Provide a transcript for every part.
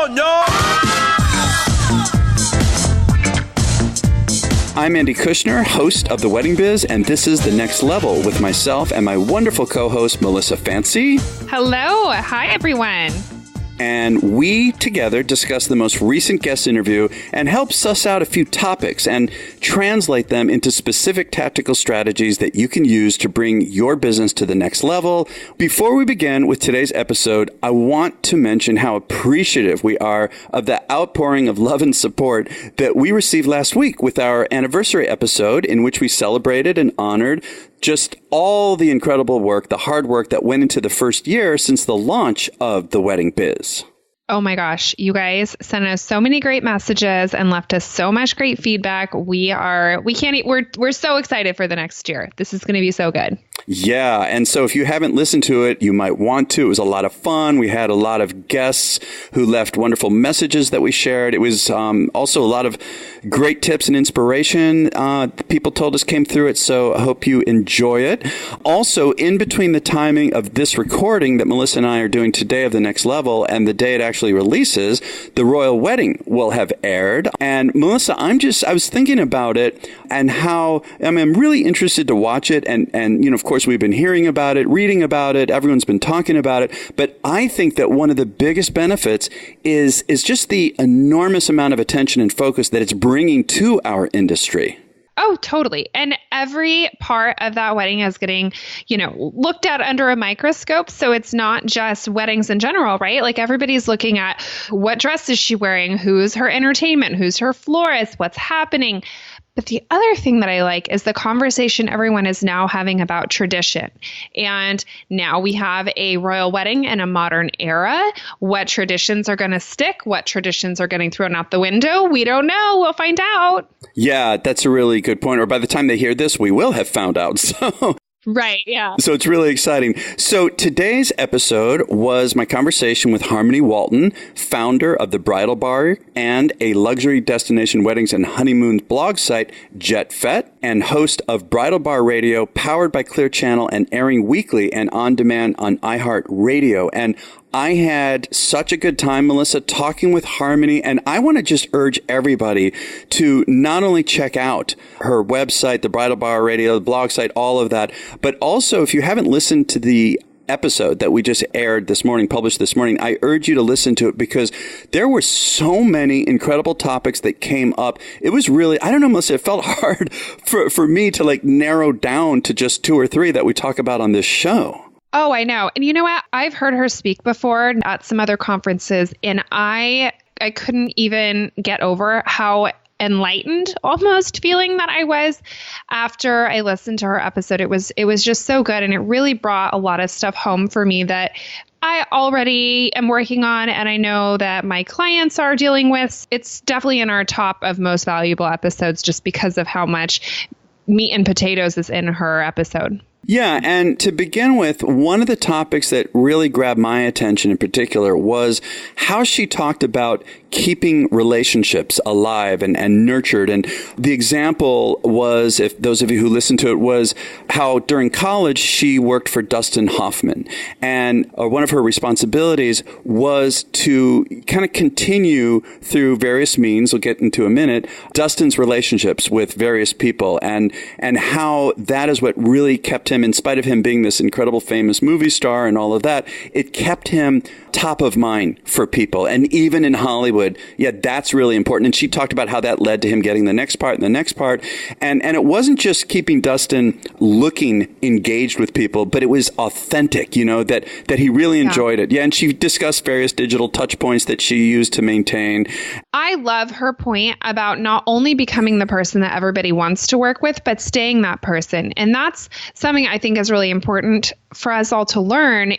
no! I'm Andy Kushner, host of The Wedding Biz, and this is The Next Level with myself and my wonderful co-host, Melissa Fancy. Hello. Hi, everyone. And we together discuss the most recent guest interview and help suss out a few topics and translate them into specific tactical strategies that you can use to bring your business to the next level. Before we begin with today's episode, I want to mention how appreciative we are of the outpouring of love and support that we received last week with our anniversary episode, in which we celebrated and honored just all the incredible work, the hard work that went into the first year since the launch of The Wedding Biz. Oh my gosh, you guys sent us so many great messages and left us so much great feedback. We're so excited for the next year. This is going to be so good. Yeah. And so if you haven't listened to it, you might want to. It was a lot of fun. We had a lot of guests who left wonderful messages that we shared. It was also a lot of great tips and inspiration. People told us came through it. So I hope you enjoy it. Also, in between the timing of this recording that Melissa and I are doing today of The Next Level and the day it actually releases, the royal wedding will have aired. And Melissa, I was thinking about it and how, I'm really interested to watch it. And of course, we've been hearing about it, reading about it. Everyone's been talking about it. But I think that one of the biggest benefits is just the enormous amount of attention and focus that it's bringing to our industry. Oh, totally. And every part of that wedding is getting, looked at under a microscope. So it's not just weddings in general, right? Like everybody's looking at what dress is she wearing? Who's her entertainment? Who's her florist? What's happening? But the other thing that I like is the conversation everyone is now having about tradition. And now we have a royal wedding in a modern era. What traditions are going to stick? What traditions are getting thrown out the window? We don't know. We'll find out. Yeah, that's a really good point. Or by the time they hear this, we will have found out. So right. Yeah. So it's really exciting. So today's episode was my conversation with Harmony Walton, founder of the Bridal Bar and a luxury destination weddings and honeymoons blog site, Fete, and host of Bridal Bar Radio, powered by Clear Channel and airing weekly and on demand on iHeartRadio. And I had such a good time, Melissa, talking with Harmony, and I want to just urge everybody to not only check out her website, the Bridal Bar Radio, the blog site, all of that, but also if you haven't listened to the episode that we just aired this morning, published this morning, I urge you to listen to it because there were so many incredible topics that came up. It was really, I don't know, Melissa, it felt hard for me to narrow down to just 2 or 3 that we talk about on this show. Oh, I know. And you know what? I've heard her speak before at some other conferences, and I couldn't even get over how enlightened almost feeling that I was after I listened to her episode. It was just so good. And it really brought a lot of stuff home for me that I already am working on. And I know that my clients are dealing with. It's definitely in our top of most valuable episodes just because of how much meat and potatoes is in her episode. Yeah, and to begin with, one of the topics that really grabbed my attention in particular was how she talked about keeping relationships alive and nurtured. And the example was, if those of you who listened to it, was how during college she worked for Dustin Hoffman. And one of her responsibilities was to kind of continue through various means, we'll get into a minute, Dustin's relationships with various people and how that is what really kept him, in spite of him being this incredible famous movie star and all of that, it kept him top of mind for people. And even in Hollywood, yeah, that's really important. And she talked about how that led to him getting the next part and the next part. And it wasn't just keeping Dustin looking engaged with people, but it was authentic, that he really enjoyed it. Yeah. And she discussed various digital touch points that she used to maintain. I love her point about not only becoming the person that everybody wants to work with, but staying that person. And that's something I think is really important for us all to learn.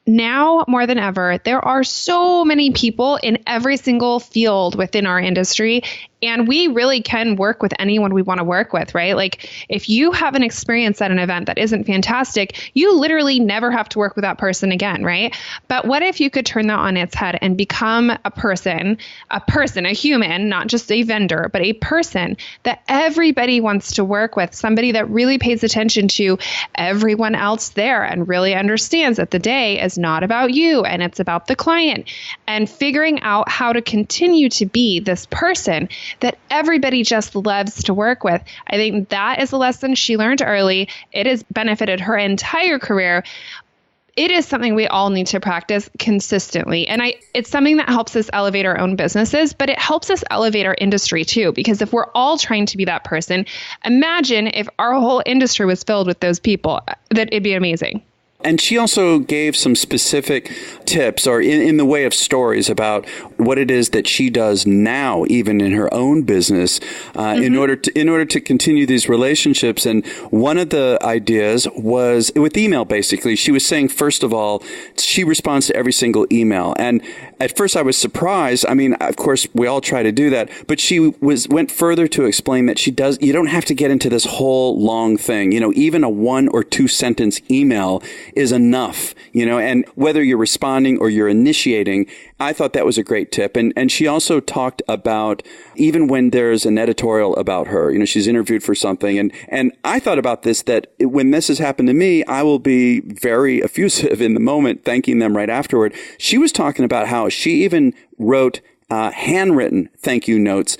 Now more than ever, there are so many people in every single field within our industry, And we really can work with anyone we want to work with, right? Like if you have an experience at an event that isn't fantastic, you literally never have to work with that person again, right? But what if you could turn that on its head and become a person, a human, not just a vendor, but a person that everybody wants to work with, somebody that really pays attention to everyone else there and really understands that the day is not about you and it's about the client, and figuring out how to continue to be this person that everybody just loves to work with. I think that is a lesson she learned early. It has benefited her entire career. It is something we all need to practice consistently. And it's something that helps us elevate our own businesses, but it helps us elevate our industry too, because if we're all trying to be that person, imagine if our whole industry was filled with those people, that it'd be amazing. And she also gave some specific tips or in the way of stories about what it is that she does now, even in her own business, in order to continue these relationships. And one of the ideas was with email, basically. She was saying, first of all, she responds to every single email. And at first I was surprised. I mean, of course, we all try to do that. But she went further to explain that you don't have to get into this whole long thing. Even a 1 or 2 sentence email is enough, and whether you're responding or you're initiating, I thought that was a great tip. And she also talked about even when there's an editorial about her, she's interviewed for something. And I thought about this, that when this has happened to me, I will be very effusive in the moment, thanking them right afterward. She was talking about how she even wrote handwritten thank you notes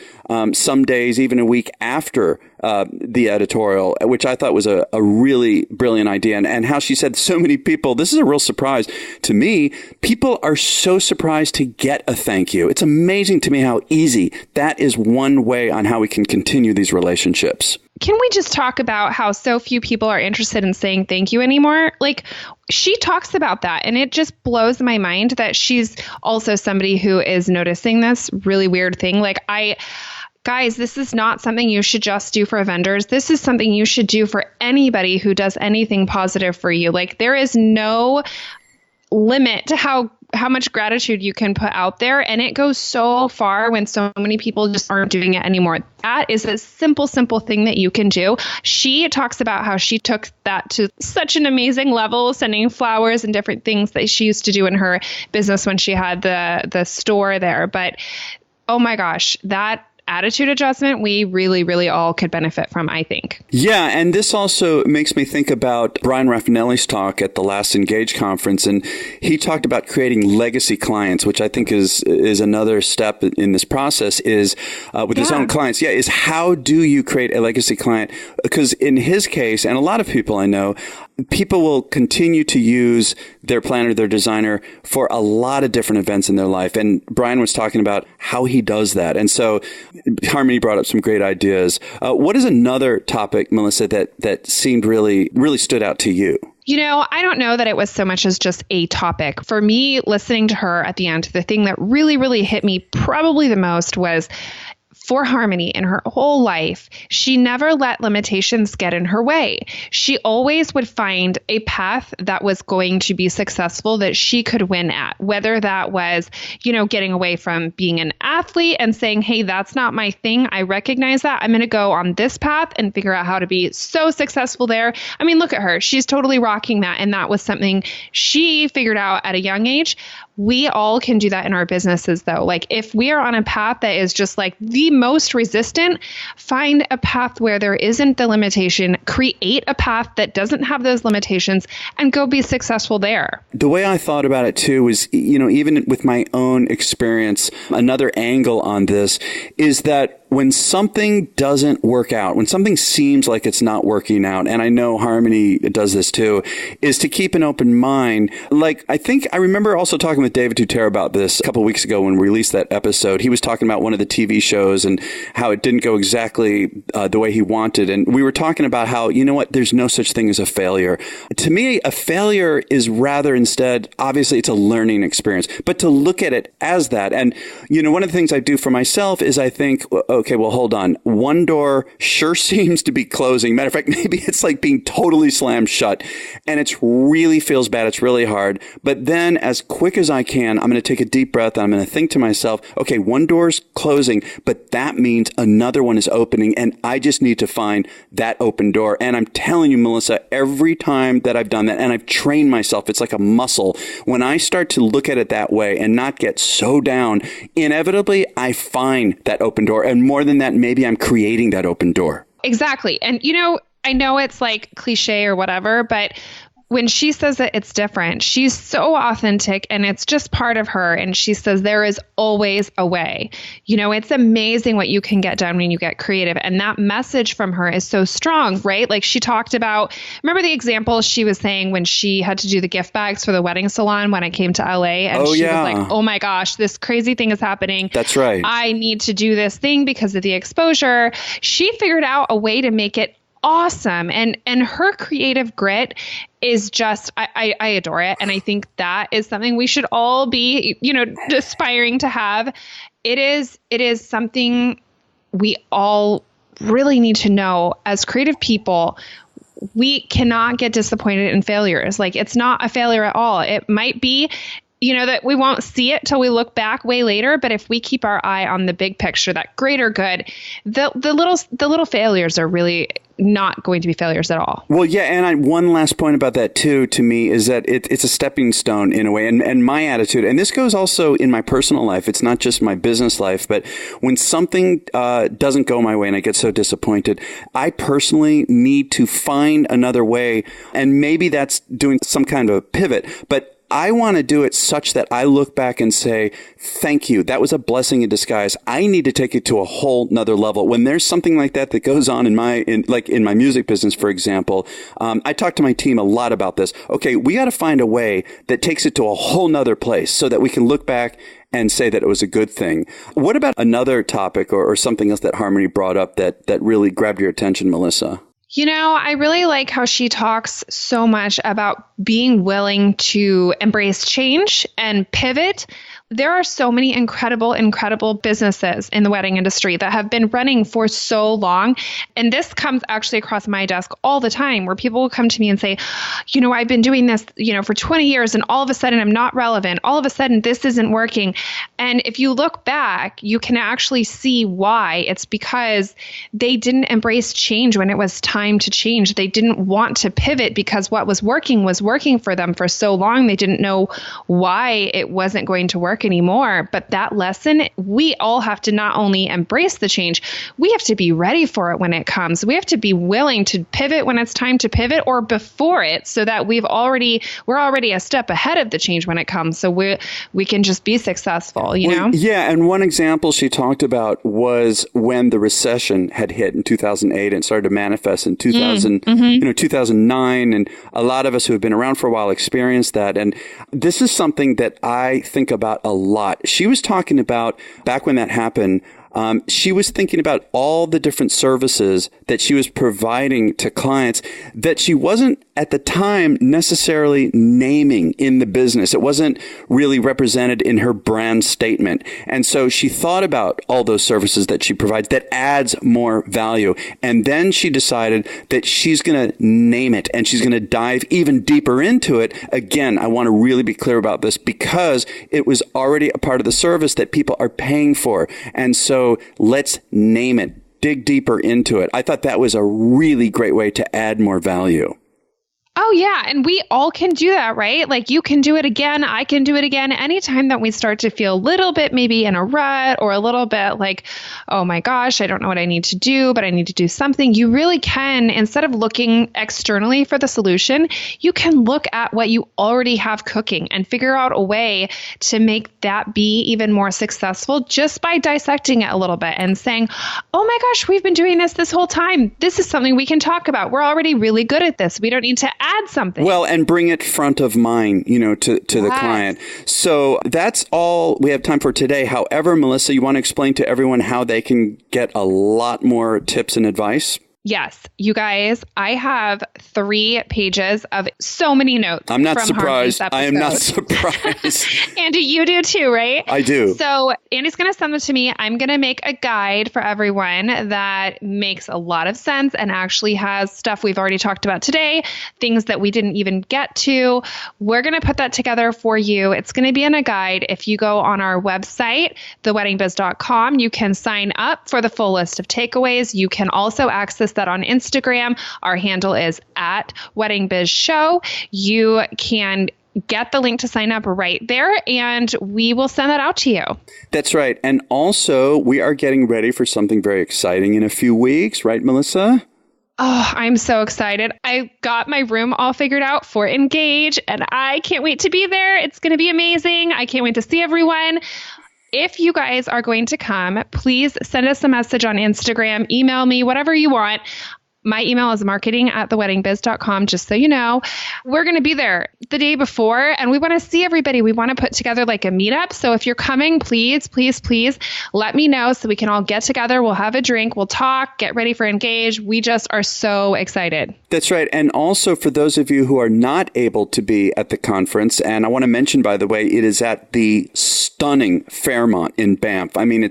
some days, even a week after the editorial, which I thought was a really brilliant idea. And how she said so many people, this is a real surprise to me, people are so surprised to get a thank you. It's amazing to me how easy that is, one way on how we can continue these relationships. Can we just talk about how so few people are interested in saying thank you anymore? Like, she talks about that, and it just blows my mind that she's also somebody who is noticing this really weird thing. Like, guys, this is not something you should just do for vendors. This is something you should do for anybody who does anything positive for you. Like, there is no limit to how much gratitude you can put out there. And it goes so far when so many people just aren't doing it anymore. That is a simple thing that you can do. She talks about how she took that to such an amazing level, sending flowers and different things that she used to do in her business when she had the store there. But oh my gosh, that attitude adjustment, we really, really all could benefit from, I think. Yeah, and this also makes me think about Brian Raffanelli's talk at the last Engage conference, and he talked about creating legacy clients, which I think is another step in this process, is with his own clients. Yeah, is how do you create a legacy client? Because in his case, and a lot of people I know, people will continue to use their planner, their designer for a lot of different events in their life. And Brian was talking about how he does that. And so Harmony brought up some great ideas. What is another topic, Melissa, that seemed really stood out to you? I don't know that it was so much as just a topic. For me, listening to her at the end, the thing that really, really hit me probably the most was, for Harmony in her whole life, she never let limitations get in her way. She always would find a path that was going to be successful, that she could win at, whether that was, getting away from being an athlete and saying, hey, that's not my thing. I recognize that. I'm going to go on this path and figure out how to be so successful there. I mean, look at her. She's totally rocking that. And that was something she figured out at a young age. We all can do that in our businesses, though. Like, if we are on a path that is just like the most resistant, find a path where there isn't the limitation, create a path that doesn't have those limitations, and go be successful there. The way I thought about it too was, even with my own experience, another angle on this is that when something doesn't work out, when something seems like it's not working out, and I know Harmony does this too, is to keep an open mind. Like, I remember also talking with David Tutera about this a couple of weeks ago when we released that episode. He was talking about one of the TV shows and how it didn't go exactly the way he wanted. And we were talking about how, there's no such thing as a failure. To me, a failure is rather instead, obviously it's a learning experience, but to look at it as that. And, one of the things I do for myself is I think, okay, well, hold on. One door sure seems to be closing. Matter of fact, maybe it's like being totally slammed shut, and it really feels bad. It's really hard. But then as quick as I can, I'm going to take a deep breath and I'm going to think to myself, okay, one door's closing, but that means another one is opening, and I just need to find that open door. And I'm telling you, Melissa, every time that I've done that, and I've trained myself, it's like a muscle. When I start to look at it that way and not get so down, inevitably I find that open door. And more than that, maybe I'm creating that open door. Exactly. And, I know it's like cliche or whatever, but when she says that it's different, she's so authentic and it's just part of her. And she says there is always a way. It's amazing what you can get done when you get creative. And that message from her is so strong, right? Like she talked about, remember the example she was saying when she had to do the gift bags for the wedding salon when I came to LA, and was like, oh my gosh, this crazy thing is happening. That's right. I need to do this thing because of the exposure. She figured out a way to make it awesome. And her creative grit is just, I adore it. And I think that is something we should all be, aspiring to have. It is something we all really need to know as creative people. We cannot get disappointed in failures. Like it's not a failure at all. It might be, that we won't see it till we look back way later. But if we keep our eye on the big picture, that greater good, the little failures are really not going to be failures at all. Well, yeah. And one last point about that too, to me, is that it's a stepping stone in a way. And my attitude, and this goes also in my personal life. It's not just my business life, but when something doesn't go my way and I get so disappointed, I personally need to find another way. And maybe that's doing some kind of a pivot, but I want to do it such that I look back and say, thank you. That was a blessing in disguise. I need to take it to a whole nother level. When there's something like that goes on in my music business, for example, I talk to my team a lot about this. Okay, we got to find a way that takes it to a whole nother place so that we can look back and say that it was a good thing. What about another topic or something else that Harmony brought up that really grabbed your attention, Melissa? I really like how she talks so much about being willing to embrace change and pivot. There are so many incredible businesses in the wedding industry that have been running for so long. And this comes actually across my desk all the time where people will come to me and say, I've been doing this, for 20 years and all of a sudden I'm not relevant. All of a sudden this isn't working. And if you look back, you can actually see why. It's because they didn't embrace change when it was time to change. They didn't want to pivot because what was working for them for so long. They didn't know why it wasn't going to work anymore. But that lesson, we all have to not only embrace the change, we have to be ready for it when it comes. We have to be willing to pivot when it's time to pivot or before it, so that we're already a step ahead of the change when it comes. So we can just be successful, know? Yeah. And one example she talked about was when the recession had hit in 2008 and started to manifest in 2009. And a lot of us who have been around for a while experienced that. And this is something that I think about a lot. She was talking about back when that happened. She was thinking about all the different services that she was providing to clients that she wasn't at the time necessarily naming in the business. It wasn't really represented in her brand statement. And so she thought about all those services that she provides that adds more value. And then she decided that she's going to name it and she's going to dive even deeper into it. Again, I want to really be clear about this because it was already a part of the service that people are paying for. And so let's name it, dig deeper into it. I thought that was a really great way to add more value. Oh, yeah. And we all can do that, right? Like you can do it again. I can do it again. Anytime that we start to feel a little bit maybe in a rut or a little bit like, oh my gosh, I don't know what I need to do, but I need to do something. You really can, instead of looking externally for the solution, you can look at what you already have cooking and figure out a way to make that be even more successful just by dissecting it a little bit and saying, oh my gosh, we've been doing this whole time. This is something we can talk about. We're already really good at this. We don't need to add something. Well, and bring it front of mind, to the client. So that's all we have time for today. However, Melissa, you want to explain to everyone how they can get a lot more tips and advice? Yes, you guys, I have 3 pages of so many notes. I'm not surprised. I am not surprised. Andy, you do too, right? I do. So Andy's going to send them to me. I'm going to make a guide for everyone that makes a lot of sense and actually has stuff we've already talked about today, things that we didn't even get to. We're going to put that together for you. It's going to be in a guide. If you go on our website, theweddingbiz.com, you can sign up for the full list of takeaways. You can also access that on Instagram. Our handle is @WeddingBizShow. You can get the link to sign up right there, and we will send that out to you. That's right. And also, we are getting ready for something very exciting in a few weeks, right, Melissa? Oh, I'm so excited. I got my room all figured out for Engage, and I can't wait to be there. It's going to be amazing. I can't wait to see everyone. If you guys are going to come, please send us a message on Instagram, email me, whatever you want. My email is marketing@theweddingbiz.com, just so you know. We're going to be there the day before, and we want to see everybody. We want to put together like a meetup. So if you're coming, please, please, please let me know so we can all get together. We'll have a drink. We'll talk, get ready for Engage. We just are so excited. That's right. And also for those of you who are not able to be at the conference, and I want to mention, by the way, it is at the stunning Fairmont in Banff. I mean,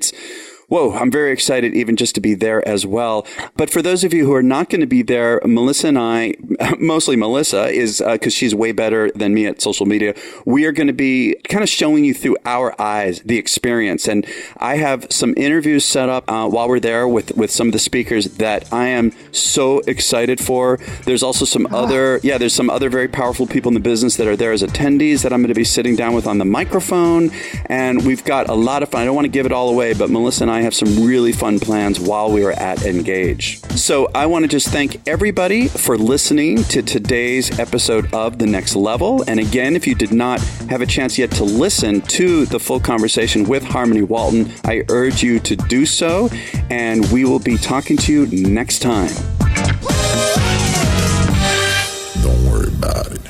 I'm very excited even just to be there as well. But for those of you who are not going to be there, Melissa and I, mostly Melissa, is because she's way better than me at social media, we are going to be kind of showing you through our eyes the experience. And I have some interviews set up while we're there with some of the speakers that I am so excited for. There's also some other very powerful people in the business that are there as attendees that I'm going to be sitting down with on the microphone. And we've got a lot of fun. I don't want to give it all away, but Melissa and I have some really fun plans while we were at Engage. So I want to just thank everybody for listening to today's episode of The Next Level. And again, if you did not have a chance yet to listen to the full conversation with Harmony Walton, I urge you to do so. And we will be talking to you next time. Don't worry about it.